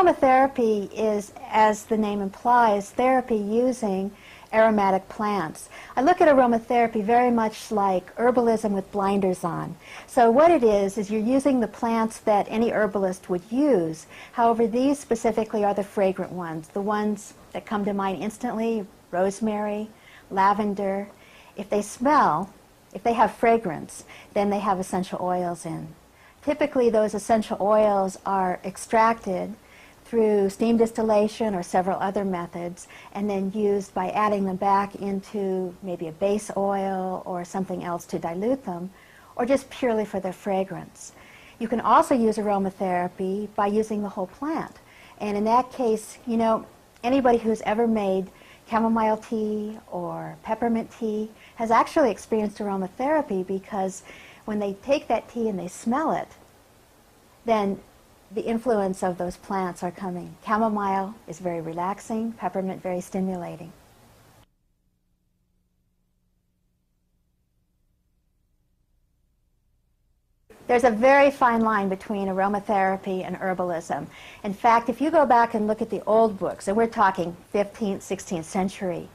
aromatherapy is, as the name implies, therapy using aromatic plants. I look at aromatherapy very much like herbalism with blinders on. So what it is you're using the plants that any herbalist would use. However, these specifically are the fragrant ones, the ones that come to mind instantly: rosemary, lavender. If they smell, if they have fragrance, then they have essential oils in. Typically, those essential oils are extracted through steam distillation or several other methods, and then used by adding them back into maybe a base oil or something else to dilute them, or just purely for their fragrance. You can also use aromatherapy by using the whole plant. And in that case, you know, anybody who's ever made chamomile tea or peppermint tea has actually experienced aromatherapy, because when they take that tea and they smell it, then the influence of those plants are coming. Chamomile is very relaxing, peppermint very stimulating. There's a very fine line between aromatherapy and herbalism. In fact, if you go back and look at the old books, and we're talking 15th, 16th century,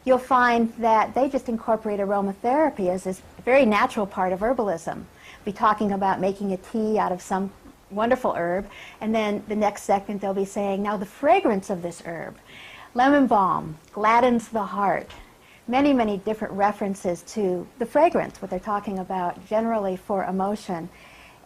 you'll find that they just incorporate aromatherapy as this very natural part of herbalism. Be talking about making a tea out of some wonderful herb, and then the next second they'll be saying, now the fragrance of this herb, lemon balm, gladdens the heart. Many, many different references to the fragrance, what they're talking about generally for emotion.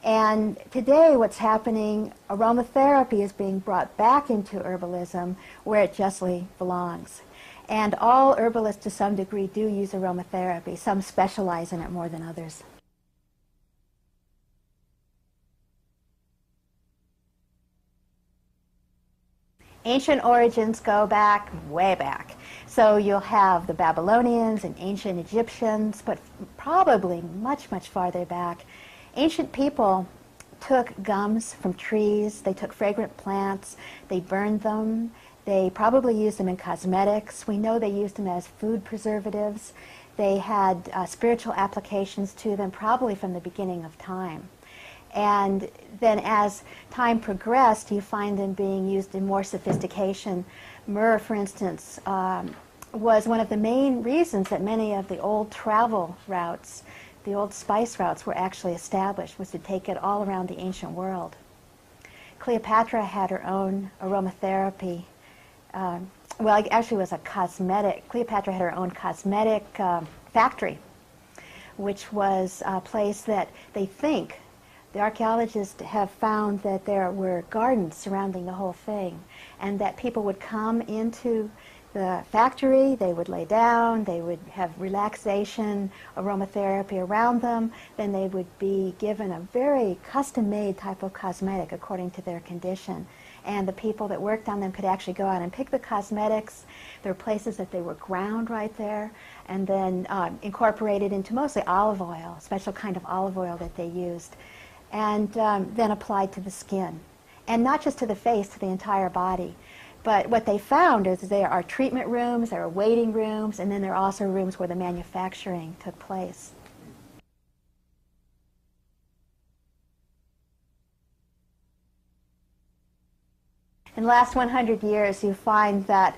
And today what's happening, aromatherapy is being brought back into herbalism where it justly belongs. And all herbalists to some degree do use aromatherapy. Some specialize in it more than others. Ancient origins go back, way back. So you'll have the Babylonians and ancient Egyptians, but probably much, much farther back. Ancient people took gums from trees, they took fragrant plants, they burned them, they probably used them in cosmetics. We know they used them as food preservatives. They had spiritual applications to them, probably from the beginning of time. And then as time progressed, you find them being used in more sophistication. Myrrh, for instance, was one of the main reasons that many of the old travel routes, the old spice routes, were actually established, was to take it all around the ancient world. Cleopatra had her own aromatherapy. Well, it actually was a cosmetic. Cleopatra had her own cosmetic factory, which was a place that they think, the archaeologists have found that there were gardens surrounding the whole thing, and that people would come into the factory, they would lay down, they would have relaxation, aromatherapy around them, then they would be given a very custom-made type of cosmetic according to their condition. And the people that worked on them could actually go out and pick the cosmetics. There were places that they were ground right there, and then incorporated into mostly olive oil, a special kind of olive oil that they used, and then applied to the skin. And not just to the face, to the entire body. But what they found is there are treatment rooms, there are waiting rooms, and then there are also rooms where the manufacturing took place. In the last 100 years, you find that,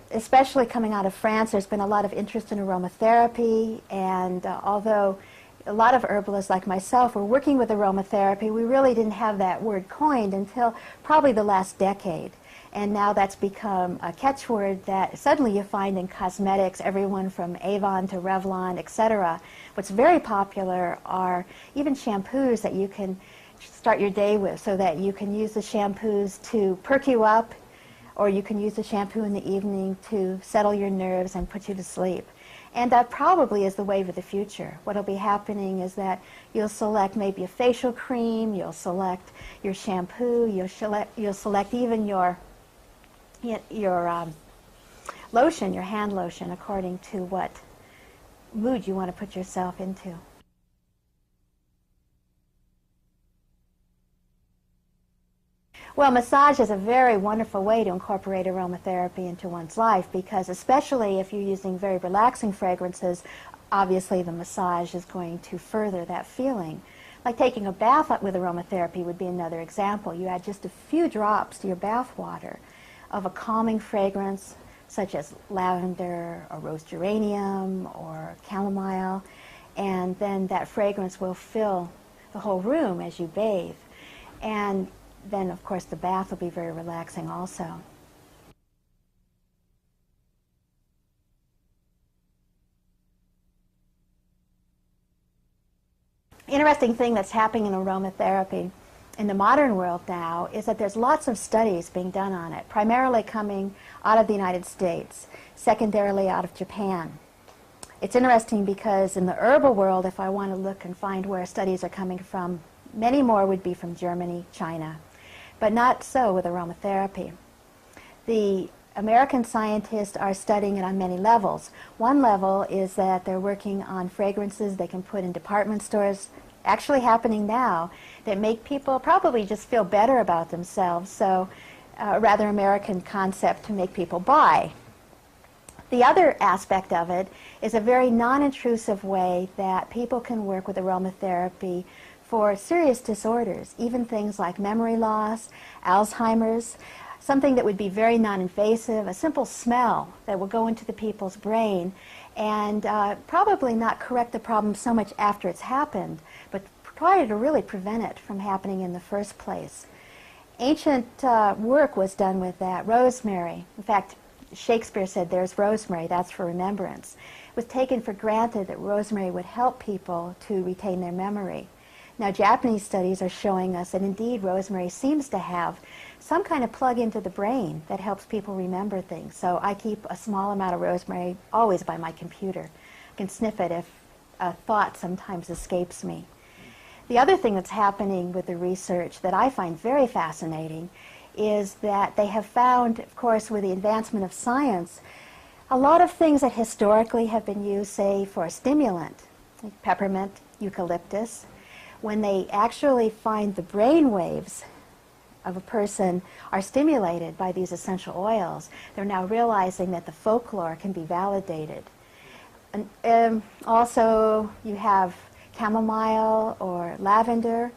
especially coming out of France, there's been a lot of interest in aromatherapy, and although a lot of herbalists like myself were working with aromatherapy, we really didn't have that word coined until probably the last decade. And now that's become a catchword that suddenly you find in cosmetics, everyone from Avon to Revlon, etc. What's very popular are even shampoos that you can start your day with, so that you can use the shampoos to perk you up, or you can use the shampoo in the evening to settle your nerves and put you to sleep. And that probably is the wave of the future. What will be happening is that you'll select maybe a facial cream, you'll select your shampoo, you'll select even your lotion, your hand lotion, according to what mood you want to put yourself into. Well, massage is a very wonderful way to incorporate aromatherapy into one's life, because especially if you're using very relaxing fragrances, obviously the massage is going to further that feeling. Like taking a bath with aromatherapy would be another example. You add just a few drops to your bath water of a calming fragrance such as lavender or rose geranium or chamomile, and then that fragrance will fill the whole room as you bathe. And then, of course, the bath will be very relaxing also. Interesting thing that's happening in aromatherapy in the modern world now is that there's lots of studies being done on it, primarily coming out of the United States, secondarily out of Japan. It's interesting because in the herbal world, if I want to look and find where studies are coming from, many more would be from Germany, China, but not so with aromatherapy. The American scientists are studying it on many levels. One level is that they're working on fragrances they can put in department stores, actually happening now, that make people probably just feel better about themselves, so a rather American concept to make people buy. The other aspect of it is a very non-intrusive way that people can work with aromatherapy for serious disorders, even things like memory loss, Alzheimer's, something that would be very non-invasive, a simple smell that will go into the people's brain and probably not correct the problem so much after it's happened, but try to really prevent it from happening in the first place. Ancient work was done with that. Rosemary, in fact, Shakespeare said, "There's rosemary, that's for remembrance." It was taken for granted that rosemary would help people to retain their memory. Now, Japanese studies are showing us that indeed rosemary seems to have some kind of plug into the brain that helps people remember things. So I keep a small amount of rosemary always by my computer. I can sniff it if a thought sometimes escapes me. The other thing that's happening with the research that I find very fascinating is that they have found, of course, with the advancement of science, a lot of things that historically have been used, say, for a stimulant, like peppermint, eucalyptus, when they actually find the brain waves of a person are stimulated by these essential oils, they're now realizing that the folklore can be validated. And also, you have chamomile or lavender.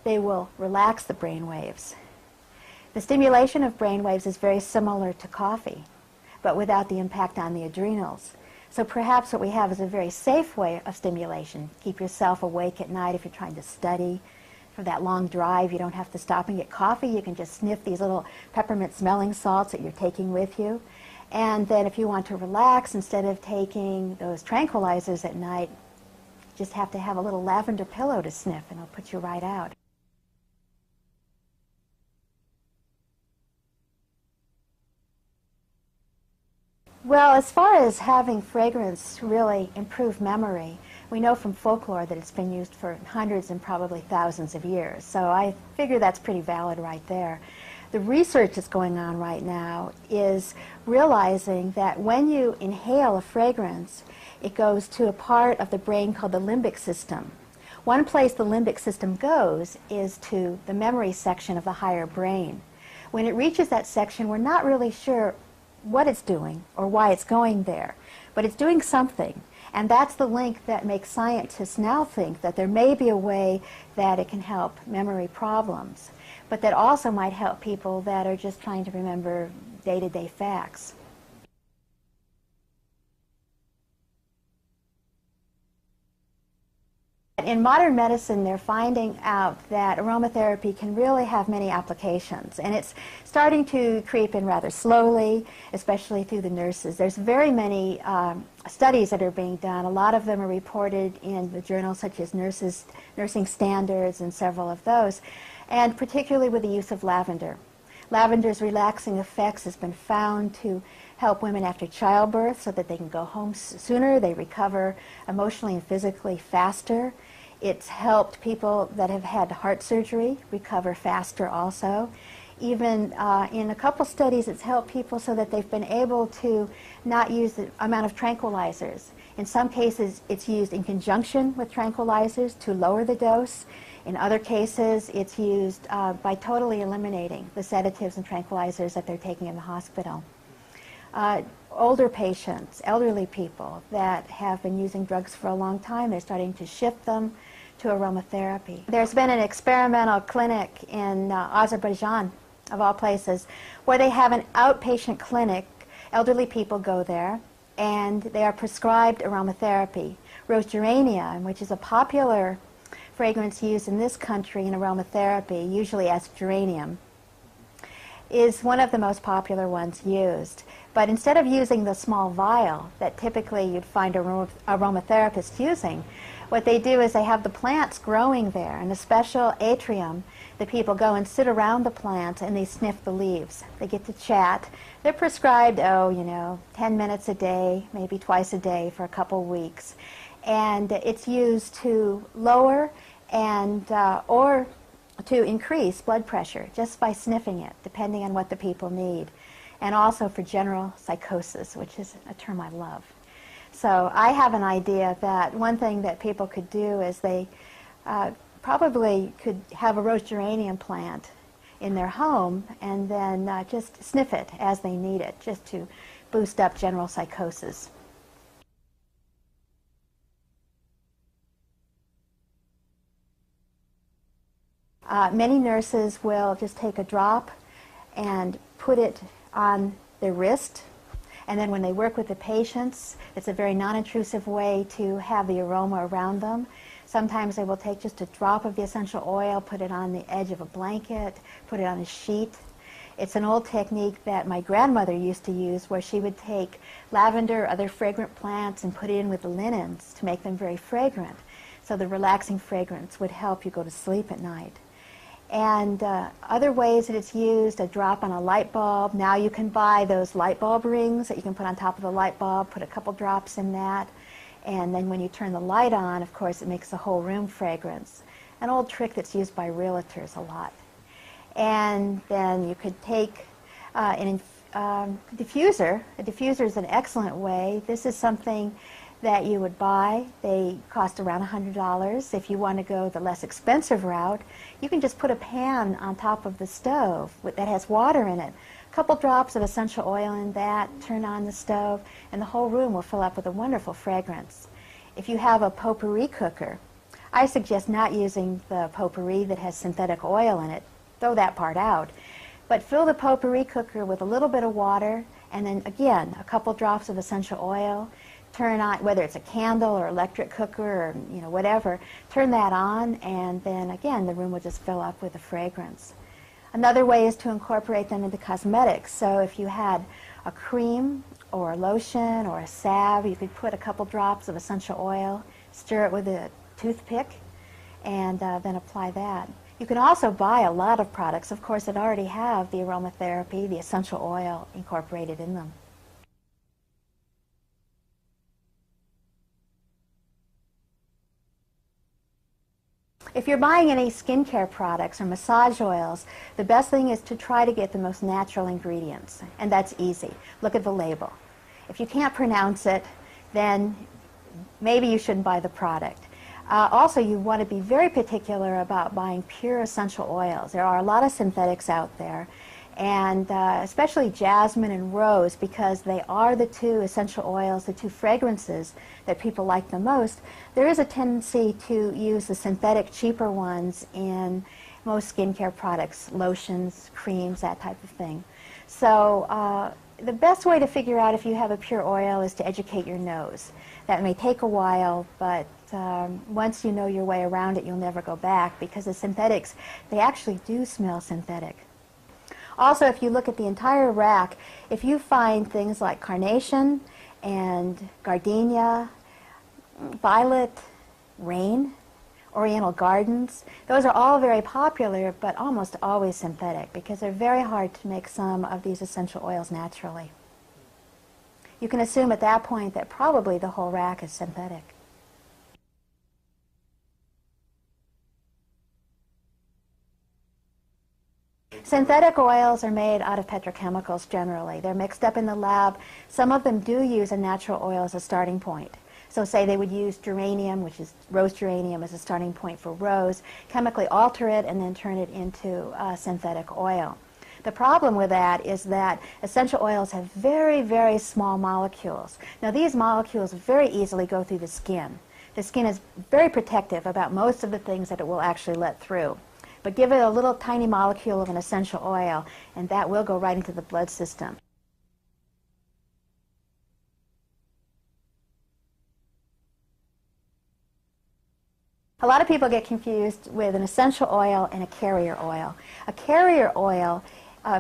They will relax the brain waves. The stimulation of brain waves is very similar to coffee, but without the impact on the adrenals. So perhaps what we have is a very safe way of stimulation. Keep yourself awake at night if you're trying to study. For that long drive, you don't have to stop and get coffee. You can just sniff these little peppermint smelling salts that you're taking with you. And then if you want to relax, instead of taking those tranquilizers at night, you just have to have a little lavender pillow to sniff and it'll put you right out. Well, as far as having fragrance really improve memory, we know from folklore that it's been used for hundreds and probably thousands of years. So I figure that's pretty valid right there. The research that's going on right now is realizing that when you inhale a fragrance, it goes to a part of the brain called the limbic system. One place the limbic system goes is to the memory section of the higher brain. When it reaches that section, we're not really sure what it's doing or why it's going there, but it's doing something. And that's the link that makes scientists now think that there may be a way that it can help memory problems, but that also might help people that are just trying to remember day-to-day facts. In modern medicine, they're finding out that aromatherapy can really have many applications, and it's starting to creep in rather slowly, especially through the nurses. There's very many studies that are being done. A lot of them are reported in the journals such as Nursing Standards and several of those, and particularly with the use of lavender. Lavender's relaxing effects has been found to help women after childbirth so that they can go home sooner, they recover emotionally and physically faster. It's helped people that have had heart surgery recover faster also. Even in a couple studies, it's helped people so that they've been able to not use the amount of tranquilizers. In some cases, it's used in conjunction with tranquilizers to lower the dose. In other cases, it's used by totally eliminating the sedatives and tranquilizers that they're taking in the hospital. Older patients, elderly people that have been using drugs for a long time, they're starting to shift them to aromatherapy. There's been an experimental clinic in Azerbaijan, of all places, where they have an outpatient clinic. Elderly people go there, and they are prescribed aromatherapy. Rose geranium, which is a popular fragrance used in this country in aromatherapy, usually as geranium, is one of the most popular ones used. But instead of using the small vial that typically you'd find aromatherapists using, what they do is they have the plants growing there in a special atrium. The people go and sit around the plant and they sniff the leaves. They get to chat. They're prescribed, 10 minutes a day, maybe twice a day for a couple weeks. And it's used to lower and or to increase blood pressure just by sniffing it, depending on what the people need. And also for general psychosis, which is a term I love. So I have an idea that one thing that people could do is they probably could have a rose geranium plant in their home and then just sniff it as they need it, just to boost up general psychosis. Many nurses will just take a drop and put it on their wrist, and then when they work with the patients, it's a very non-intrusive way to have the aroma around them. Sometimes they will take just a drop of the essential oil, put it on the edge of a blanket, put it on a sheet. It's an old technique that my grandmother used to use, where she would take lavender, other fragrant plants, and put it in with the linens to make them very fragrant. So the relaxing fragrance would help you go to sleep at night. And other ways that it's used, a drop on a light bulb. Now you can buy those light bulb rings that you can put on top of the light bulb, put a couple drops in that, and then when you turn the light on, of course, it makes the whole room fragrance. An old trick that's used by realtors a lot. And then you could take a diffuser. A diffuser is an excellent way. This is something that you would buy. They cost around $100. If you want to go the less expensive route, you can just put a pan on top of the stove that has water in it. A couple drops of essential oil in that, turn on the stove, and the whole room will fill up with a wonderful fragrance. If you have a potpourri cooker, I suggest not using the potpourri that has synthetic oil in it. Throw that part out. But fill the potpourri cooker with a little bit of water, and then again, a couple drops of essential oil. Turn on, whether it's a candle or electric cooker or whatever, turn that on, and then again the room will just fill up with the fragrance. Another way is to incorporate them into cosmetics. So if you had a cream or a lotion or a salve, you could put a couple drops of essential oil, stir it with a toothpick, and then apply that. You can also buy a lot of products, of course, that already have the aromatherapy, the essential oil incorporated in them. If you're buying any skincare products or massage oils, the best thing is to try to get the most natural ingredients, and that's easy. Look at the label. If you can't pronounce it, then maybe you shouldn't buy the product. Also, you want to be very particular about buying pure essential oils. There are a lot of synthetics out there, and especially jasmine and rose, because they are the two essential oils, the two fragrances that people like the most. There is a tendency to use the synthetic, cheaper ones in most skincare products, lotions, creams, that type of thing. So the best way to figure out if you have a pure oil is to educate your nose. That may take a while, but once you know your way around it, you'll never go back, because the synthetics, they actually do smell synthetic. Also, if you look at the entire rack, if you find things like carnation and gardenia, violet, rain, oriental gardens, those are all very popular, but almost always synthetic, because they're very hard to make some of these essential oils naturally. You can assume at that point that probably the whole rack is synthetic. Synthetic oils are made out of petrochemicals generally. They're mixed up in the lab. Some of them do use a natural oil as a starting point. So say they would use geranium, which is rose geranium, as a starting point for rose, chemically alter it, and then turn it into synthetic oil. The problem with that is that essential oils have very, very small molecules. Now these molecules very easily go through the skin. The skin is very protective about most of the things that it will actually let through. But give it a little tiny molecule of an essential oil, and that will go right into the blood system. A lot of people get confused with an essential oil and a carrier oil. A carrier oil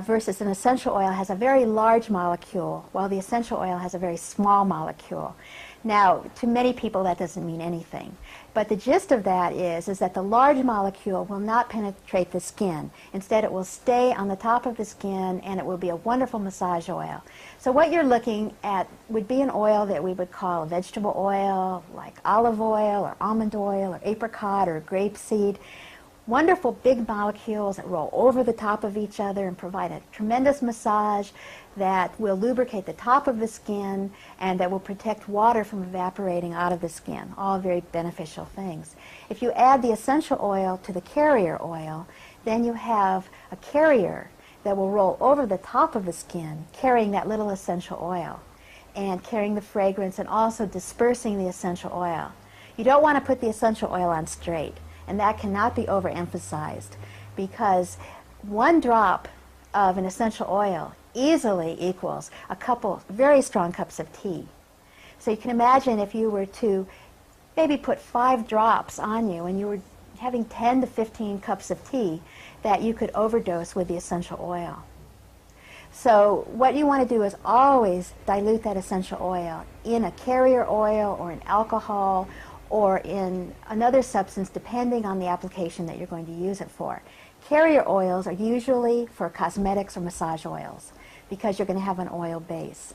versus an essential oil has a very large molecule, while the essential oil has a very small molecule. Now, to many people that doesn't mean anything. But the gist of that is that the large molecule will not penetrate the skin. Instead, it will stay on the top of the skin, and it will be a wonderful massage oil. So what you're looking at would be an oil that we would call a vegetable oil, like olive oil or almond oil or apricot or grapeseed. Wonderful big molecules that roll over the top of each other and provide a tremendous massage that will lubricate the top of the skin and that will protect water from evaporating out of the skin. All very beneficial things. If you add the essential oil to the carrier oil, then you have a carrier that will roll over the top of the skin, carrying that little essential oil and carrying the fragrance and also dispersing the essential oil. You don't want to put the essential oil on straight, and that cannot be overemphasized, because one drop of an essential oil easily equals a couple very strong cups of tea. So you can imagine if you were to maybe put 5 drops on you and you were having 10 to 15 cups of tea, that you could overdose with the essential oil. So what you want to do is always dilute that essential oil in a carrier oil or in alcohol or in another substance, depending on the application that you're going to use it for. Carrier oils are usually for cosmetics or massage oils because you're going to have an oil base.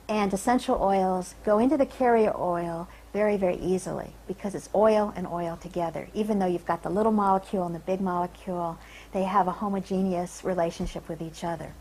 And essential oils go into the carrier oil very, very easily because it's oil and oil together. Even though you've got the little molecule and the big molecule, they have a homogeneous relationship with each other.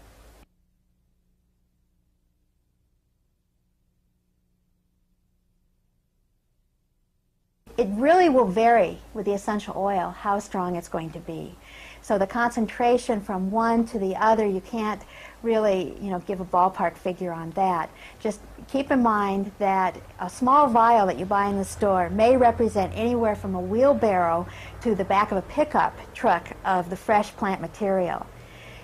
It really will vary with the essential oil how strong it's going to be. So the concentration from one to the other, you can't really, give a ballpark figure on that. Just keep in mind that a small vial that you buy in the store may represent anywhere from a wheelbarrow to the back of a pickup truck of the fresh plant material.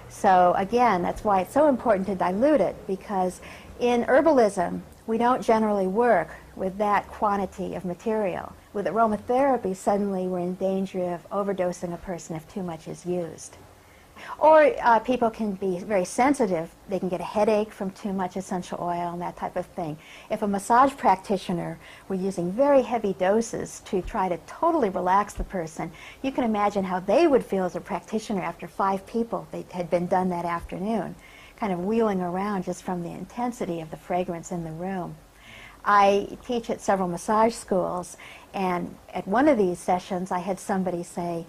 So again, that's why it's so important to dilute it, because in herbalism, we don't generally work with that quantity of material. With aromatherapy, suddenly we're in danger of overdosing a person if too much is used. Or people can be very sensitive. They can get a headache from too much essential oil and that type of thing. If a massage practitioner were using very heavy doses to try to totally relax the person, you can imagine how they would feel as a practitioner after 5 people they had been done that afternoon, kind of wheeling around just from the intensity of the fragrance in the room. I teach at several massage schools, and at one of these sessions I had somebody say,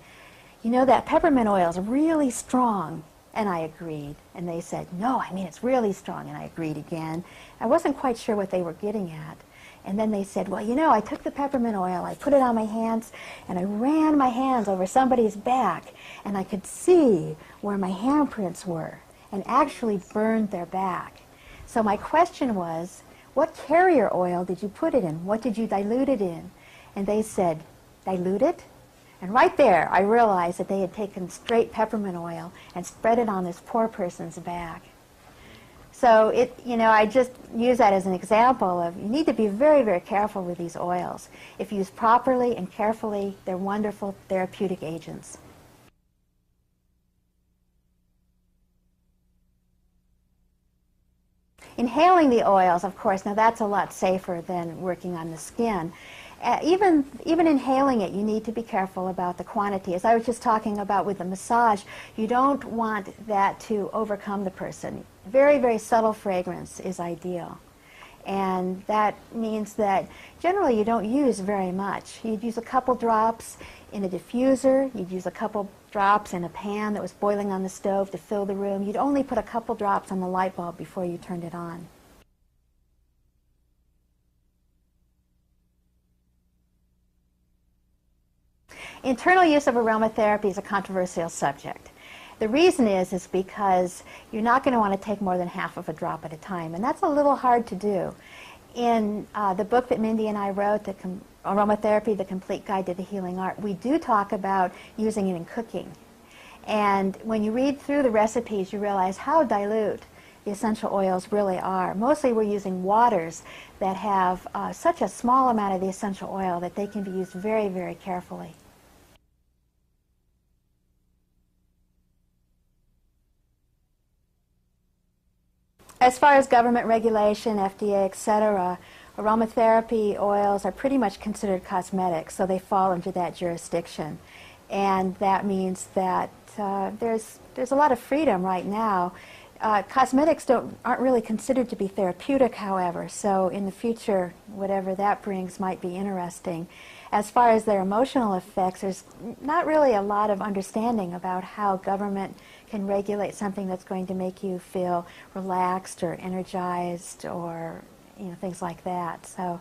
that peppermint oil is really strong. And I agreed. And they said, no, it's really strong. And I agreed again. I wasn't quite sure what they were getting at. And then they said, well, I took the peppermint oil, I put it on my hands, and I ran my hands over somebody's back, and I could see where my handprints were, and actually burned their back. So my question was, what carrier oil did you put it in? What did you dilute it in? And they said, dilute it? And right there, I realized that they had taken straight peppermint oil and spread it on this poor person's back. So I just use that as an example of you need to be very, very careful with these oils. If used properly and carefully, they're wonderful therapeutic agents. Inhaling the oils, of course, now that's a lot safer than working on the skin. Even inhaling it, you need to be careful about the quantity. As I was just talking about with the massage, you don't want that to overcome the person. Very, very subtle fragrance is ideal. And that means that generally you don't use very much. You'd use a couple drops in a diffuser, you'd use a couple drops in a pan that was boiling on the stove to fill the room. You'd only put a couple drops on the light bulb before you turned it on. Internal use of aromatherapy is a controversial subject. The reason is because you're not going to want to take more than half of a drop at a time, and that's a little hard to do. In the book that Mindy and I wrote, The Aromatherapy, The Complete Guide to the Healing Art, we do talk about using it in cooking. And when you read through the recipes, you realize how dilute the essential oils really are. Mostly we're using waters that have such a small amount of the essential oil that they can be used very, very carefully. As far as government regulation, FDA, etc., aromatherapy oils are pretty much considered cosmetics, so they fall into that jurisdiction. And that means that there's a lot of freedom right now. Cosmetics aren't really considered to be therapeutic, however, so in the future, whatever that brings might be interesting. As far as their emotional effects, there's not really a lot of understanding about how government can regulate something that's going to make you feel relaxed or energized or things like that. So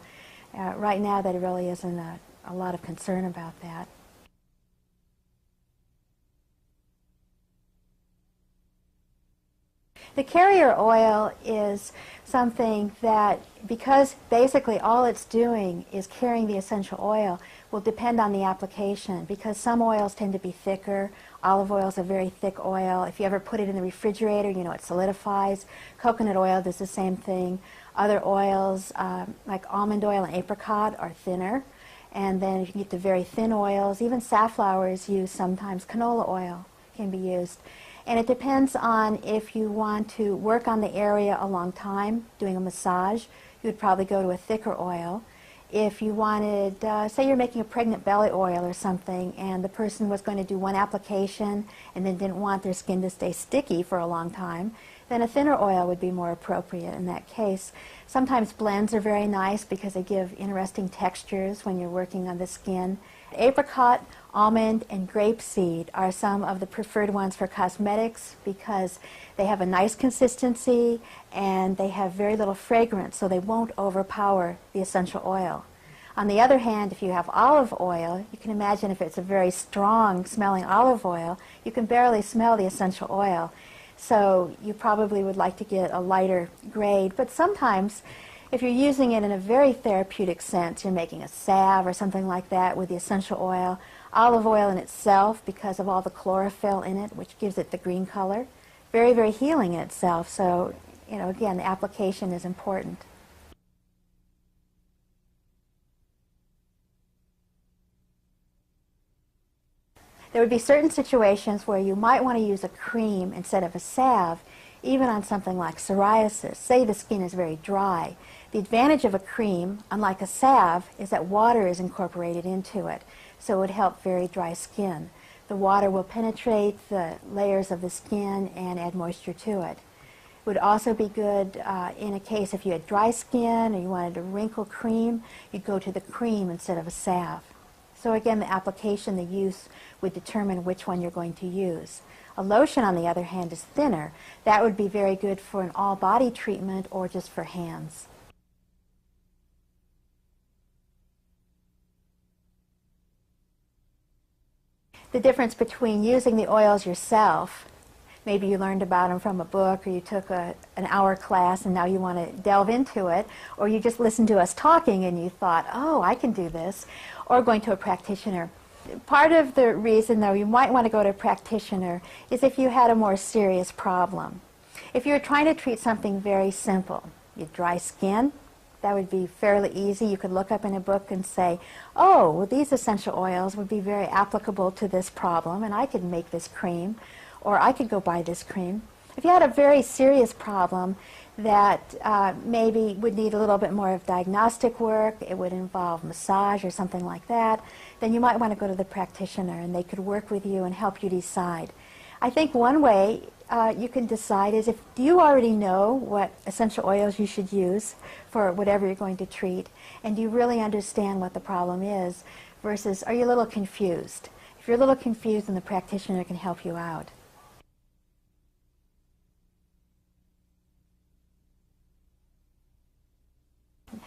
right now there really isn't a lot of concern about that. The carrier oil is something that, because basically all it's doing is carrying the essential oil, will depend on the application, because some oils tend to be thicker. Olive oil is a very thick oil. If you ever put it in the refrigerator, it solidifies. Coconut oil does the same thing. Other oils, like almond oil and apricot, are thinner. And then if you get the very thin oils, even safflower is used sometimes. Canola oil can be used. And it depends on if you want to work on the area a long time, doing a massage, you would probably go to a thicker oil. If you wanted, say you're making a pregnant belly oil or something, and the person was going to do one application and then didn't want their skin to stay sticky for a long time, then a thinner oil would be more appropriate in that case. Sometimes blends are very nice because they give interesting textures when you're working on the skin. Apricot, almond, and grapeseed are some of the preferred ones for cosmetics because they have a nice consistency and they have very little fragrance, so they won't overpower the essential oil. On the other hand, if you have olive oil, you can imagine if it's a very strong smelling olive oil, you can barely smell the essential oil. So you probably would like to get a lighter grade, but sometimes if you're using it in a very therapeutic sense, you're making a salve or something like that with the essential oil, olive oil in itself, because of all the chlorophyll in it, which gives it the green color, very, very healing in itself. So, again, the application is important. There would be certain situations where you might want to use a cream instead of a salve, even on something like psoriasis. Say the skin is very dry. The advantage of a cream, unlike a salve, is that water is incorporated into it, so it would help very dry skin. The water will penetrate the layers of the skin and add moisture to it. It would also be good in a case if you had dry skin or you wanted a wrinkle cream, you'd go to the cream instead of a salve. So again, the application, the use, would determine which one you're going to use. A lotion, on the other hand, is thinner. That would be very good for an all-body treatment or just for hands. The difference between using the oils yourself, maybe you learned about them from a book or you took an hour class and now you want to delve into it, or you just listened to us talking and you thought, oh, I can do this, or going to a practitioner. Part of the reason, though, you might want to go to a practitioner is if you had a more serious problem. If you're trying to treat something very simple, you have dry skin, that would be fairly easy. You could look up in a book and say, oh, well, these essential oils would be very applicable to this problem, and I could make this cream, or I could go buy this cream. If you had a very serious problem that maybe would need a little bit more of diagnostic work, it would involve massage or something like that, then you might want to go to the practitioner and they could work with you and help you decide. I think one way you can decide is, if do you already know what essential oils you should use for whatever you're going to treat, and do you really understand what the problem is, versus are you a little confused? If you're a little confused, then the practitioner can help you out.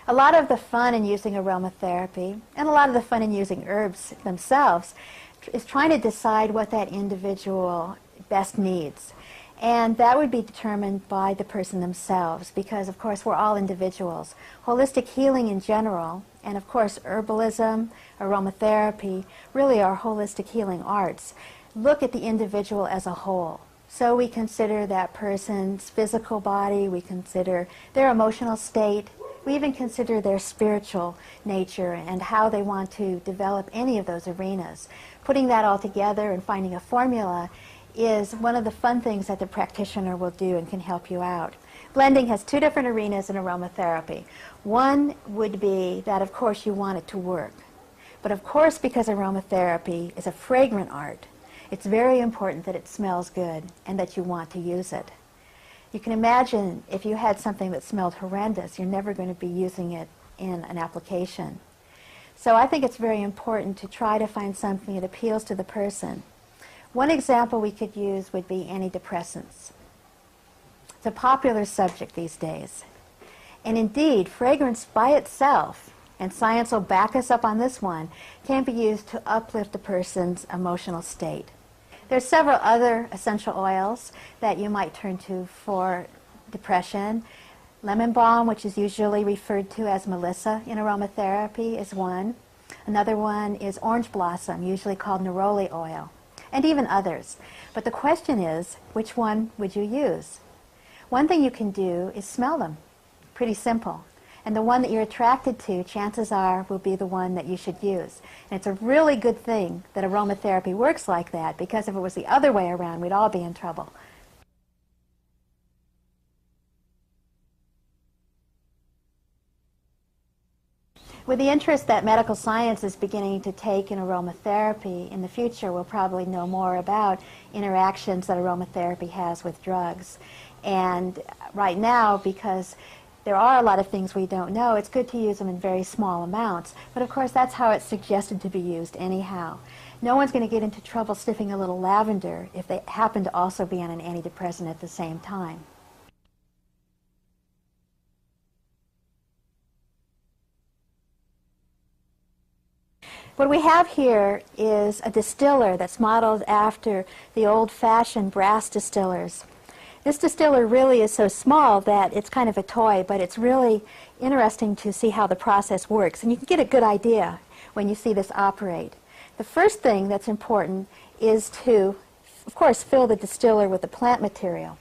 A lot of the fun in using aromatherapy, and a lot of the fun in using herbs themselves, is trying to decide what that individual best needs. And that would be determined by the person themselves because, of course, we're all individuals. Holistic healing in general, and of course herbalism, aromatherapy, really are holistic healing arts, look at the individual as a whole. So we consider that person's physical body, we consider their emotional state, we even consider their spiritual nature and how they want to develop any of those arenas. Putting that all together and finding a formula is one of the fun things that the practitioner will do and can help you out. Blending has two different arenas in aromatherapy. One would be that, of course, you want it to work. But of course, because aromatherapy is a fragrant art, it's very important that it smells good and that you want to use it. You can imagine if you had something that smelled horrendous, you're never going to be using it in an application. So I think it's very important to try to find something that appeals to the person. One example we could use would be antidepressants. It's a popular subject these days. And indeed, fragrance by itself, and science will back us up on this one, can be used to uplift a person's emotional state. There's several other essential oils that you might turn to for depression. Lemon balm, which is usually referred to as Melissa in aromatherapy, is one. Another one is orange blossom, usually called neroli oil, and even others. But the question is, which one would you use? One thing you can do is smell them. Pretty simple. And the one that you're attracted to, chances are, will be the one that you should use. And it's a really good thing that aromatherapy works like that, because if it was the other way around, we'd all be in trouble. With the interest that medical science is beginning to take in aromatherapy, in the future we'll probably know more about interactions that aromatherapy has with drugs. And right now, because there are a lot of things we don't know, it's good to use them in very small amounts. But of course, that's how it's suggested to be used anyhow. No one's going to get into trouble sniffing a little lavender if they happen to also be on an antidepressant at the same time. What we have here is a distiller that's modeled after the old-fashioned brass distillers. This distiller really is so small that it's kind of a toy, but it's really interesting to see how the process works. And you can get a good idea when you see this operate. The first thing that's important is to, of course, fill the distiller with the plant material.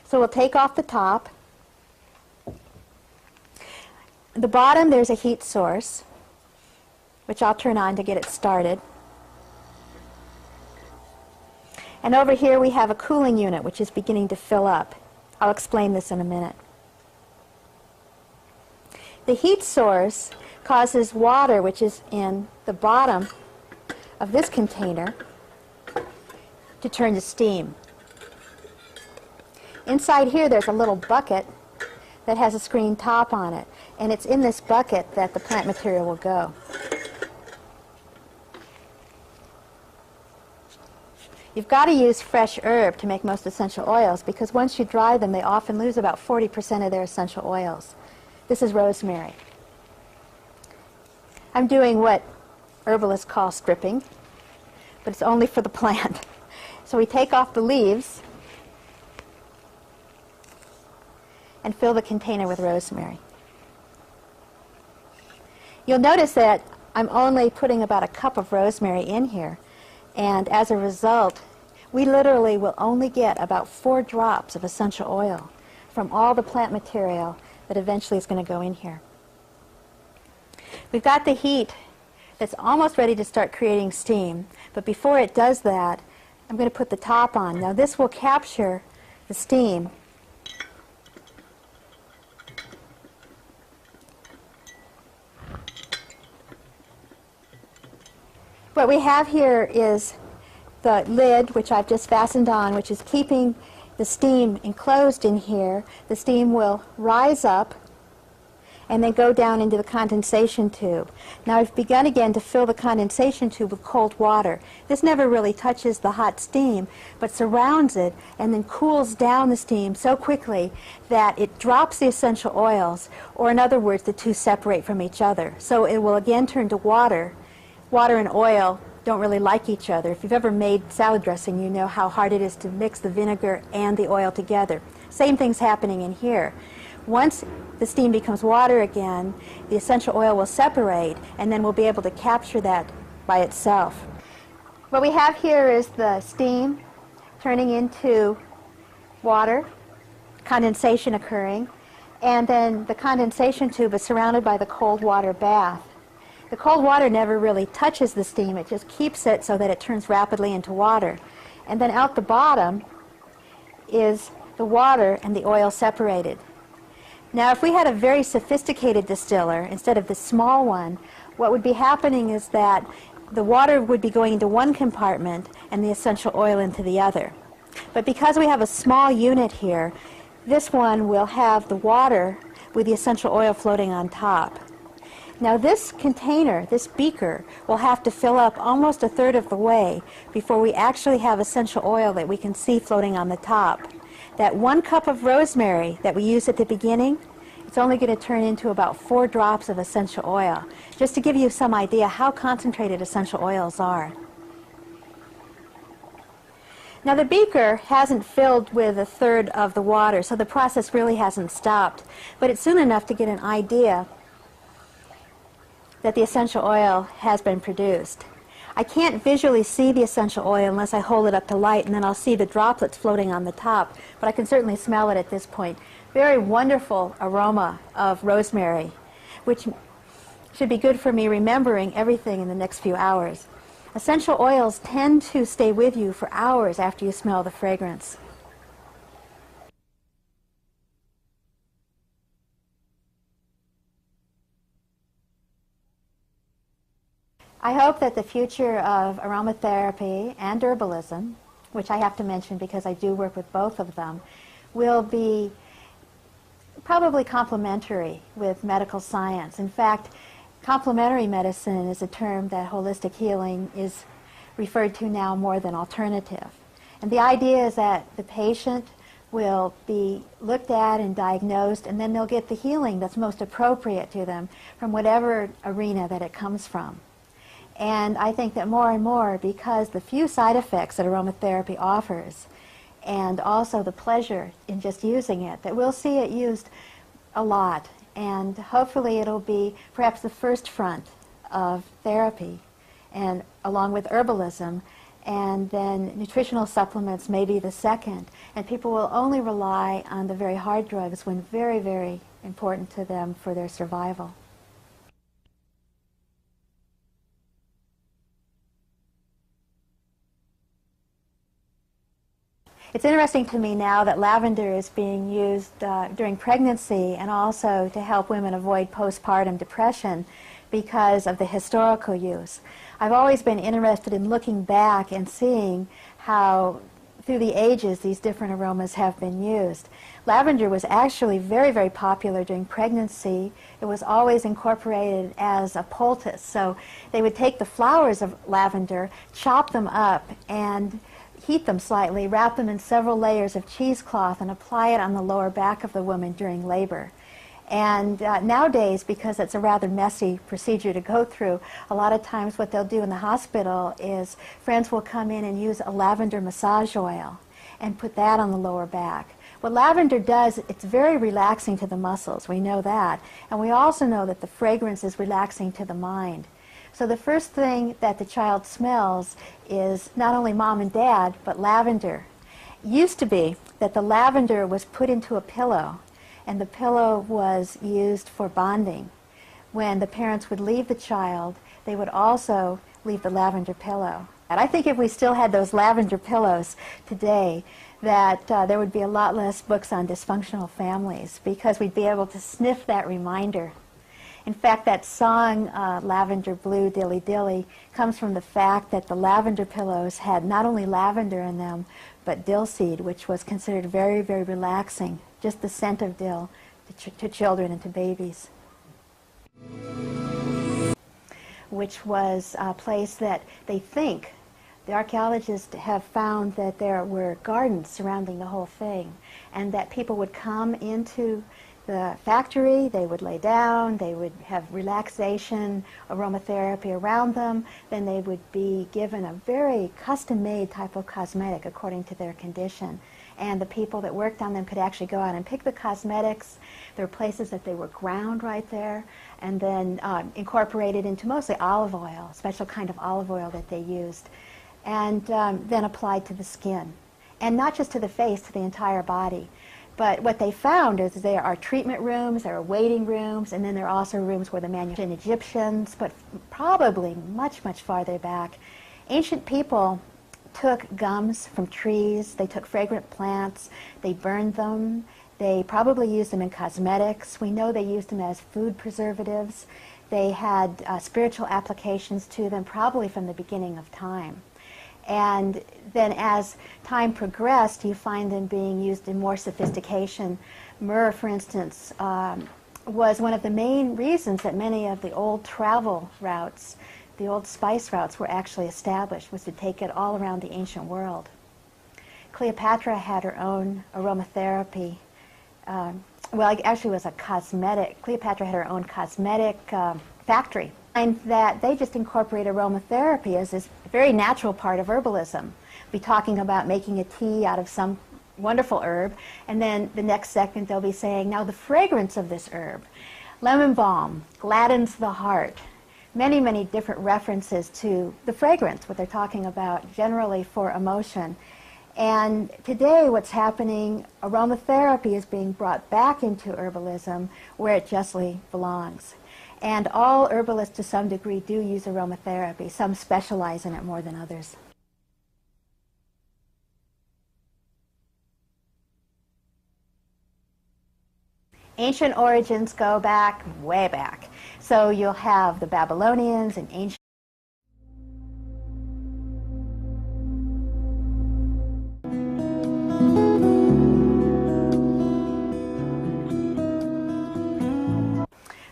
So we'll take off the top. At the bottom there's a heat source, which I'll turn on to get it started. And over here we have a cooling unit, which is beginning to fill up. I'll explain this in a minute. The heat source causes water, which is in the bottom of this container, to turn to steam. Inside here there's a little bucket that has a screen top on it, and it's in this bucket that the plant material will go. You've got to use fresh herb to make most essential oils, because once you dry them, they often lose about 40% of their essential oils. This is rosemary. I'm doing what herbalists call stripping, but it's only for the plant. So we take off the leaves and fill the container with rosemary. You'll notice that I'm only putting about a cup of rosemary in here, and as a result, we literally will only get about 4 drops of essential oil from all the plant material that eventually is going to go in here. We've got the heat that's almost ready to start creating steam, but before it does that, I'm going to put the top on. Now this will capture the steam. What we have here is the lid, which I've just fastened on, which is keeping the steam enclosed in here. The steam will rise up and then go down into the condensation tube. Now I've begun again to fill the condensation tube with cold water. This never really touches the hot steam, but surrounds it and then cools down the steam so quickly that it drops the essential oils, or in other words, the two separate from each other. So it will again turn to water and oil don't really like each other. If you've ever made salad dressing, you know how hard it is to mix the vinegar and the oil together. Same thing's happening in here. Once the steam becomes water again, the essential oil will separate, and then we'll be able to capture that by itself. What we have here is the steam turning into water, condensation occurring, and then the condensation tube is surrounded by the cold water bath. The cold water never really touches the steam, it just keeps it so that it turns rapidly into water. And then out the bottom is the water and the oil separated. Now if we had a very sophisticated distiller instead of the small one, what would be happening is that the water would be going into one compartment and the essential oil into the other. But because we have a small unit here, this one will have the water with the essential oil floating on top. Now this container, this beaker, will have to fill up almost a third of the way before we actually have essential oil that we can see floating on the top. That 1 cup of rosemary that we used at the beginning, it's only going to turn into about 4 drops of essential oil, just to give you some idea how concentrated essential oils are. Now the beaker hasn't filled with a third of the water, so the process really hasn't stopped, but it's soon enough to get an idea that the essential oil has been produced. I can't visually see the essential oil unless I hold it up to light, and then I'll see the droplets floating on the top, but I can certainly smell it at this point. Very wonderful aroma of rosemary, which should be good for me remembering everything in the next few hours. Essential oils tend to stay with you for hours after you smell the fragrance. I hope that the future of aromatherapy and herbalism, which I have to mention because I do work with both of them, will be probably complementary with medical science. In fact, complementary medicine is a term that holistic healing is referred to now more than alternative. And the idea is that the patient will be looked at and diagnosed, and then they'll get the healing that's most appropriate to them from whatever arena that it comes from. And I think that more and more, because the few side effects that aromatherapy offers, and also the pleasure in just using it, that we'll see it used a lot. And hopefully it'll be perhaps the first front of therapy, and along with herbalism, and then nutritional supplements may be the second. And people will only rely on the very hard drugs when very, very important to them for their survival. It's interesting to me now that lavender is being used during pregnancy and also to help women avoid postpartum depression because of the historical use. I've always been interested in looking back and seeing how through the ages these different aromas have been used. Lavender was actually very, very popular during pregnancy. It was always incorporated as a poultice. So they would take the flowers of lavender, chop them up, and heat them slightly, wrap them in several layers of cheesecloth, and apply it on the lower back of the woman during labor. And nowadays, because it's a rather messy procedure to go through, a lot of times what they'll do in the hospital is friends will come in and use a lavender massage oil and put that on the lower back. What lavender does, it's very relaxing to the muscles. We know that. And we also know that the fragrance is relaxing to the mind. So the first thing that the child smells is not only mom and dad, but lavender. It used to be that the lavender was put into a pillow, and the pillow was used for bonding. When the parents would leave the child, they would also leave the lavender pillow. And I think if we still had those lavender pillows today, that there would be a lot less books on dysfunctional families, because we'd be able to sniff that reminder. In fact, that song, Lavender Blue Dilly Dilly, comes from the fact that the lavender pillows had not only lavender in them, but dill seed, which was considered very, very relaxing, just the scent of dill to children and to babies. Which was a place that they think, the archaeologists have found that there were gardens surrounding the whole thing, and that people would come into the factory, they would lay down, they would have relaxation, aromatherapy around them, then they would be given a very custom-made type of cosmetic according to their condition. And the people that worked on them could actually go out and pick the cosmetics. There were places that they were ground right there and then incorporated into mostly olive oil, a special kind of olive oil that they used, and then applied to the skin. And not just to the face, to the entire body. But what they found is there are treatment rooms, there are waiting rooms, and then there are also rooms where the ancient Egyptians, but probably much, much farther back, ancient people took gums from trees, they took fragrant plants, they burned them, they probably used them in cosmetics. We know they used them as food preservatives. They had spiritual applications to them, probably from the beginning of time. And then as time progressed, you find them being used in more sophistication. Myrrh, for instance, was one of the main reasons that many of the old travel routes, the old spice routes, were actually established, was to take it all around the ancient world. Cleopatra had her own aromatherapy. Well, it actually was a cosmetic. Cleopatra had her own cosmetic factory. And that they just incorporate aromatherapy as this very natural part of herbalism. Be talking about making a tea out of some wonderful herb, and then the next second they'll be saying, now the fragrance of this herb. Lemon balm gladdens the heart. Many, many different references to the fragrance, what they're talking about generally for emotion. And today what's happening, aromatherapy is being brought back into herbalism where it justly belongs. And all herbalists to some degree do use aromatherapy. Some specialize in it more than others. Ancient origins go back, way back. So you'll have the Babylonians and ancient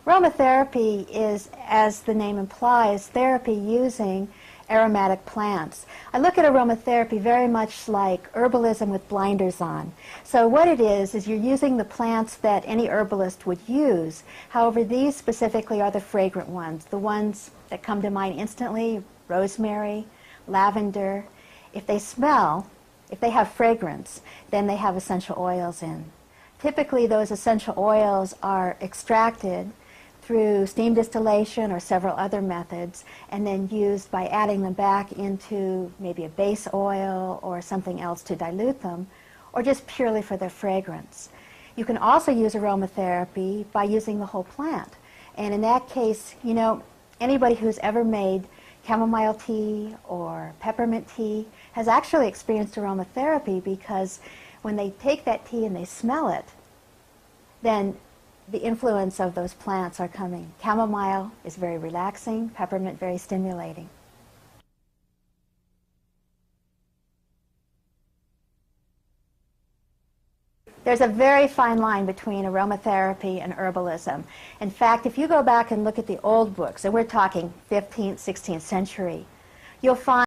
Aromatherapy is, as the name implies, therapy using aromatic plants. I look at aromatherapy very much like herbalism with blinders on. So what it is you're using the plants that any herbalist would use. However, these specifically are the fragrant ones, the ones that come to mind instantly: rosemary, lavender. If they smell, if they have fragrance, then they have essential oils in. Typically, those essential oils are extracted through steam distillation or several other methods, and then used by adding them back into maybe a base oil or something else to dilute them, or just purely for their fragrance. You can also use aromatherapy by using the whole plant. And in that case, you know, anybody who's ever made chamomile tea or peppermint tea has actually experienced aromatherapy, because when they take that tea and they smell it, then the influence of those plants are coming. Chamomile is very relaxing, peppermint very stimulating. There's a very fine line between aromatherapy and herbalism. In fact, if you go back and look at the old books, and we're talking 15th, 16th century, you'll find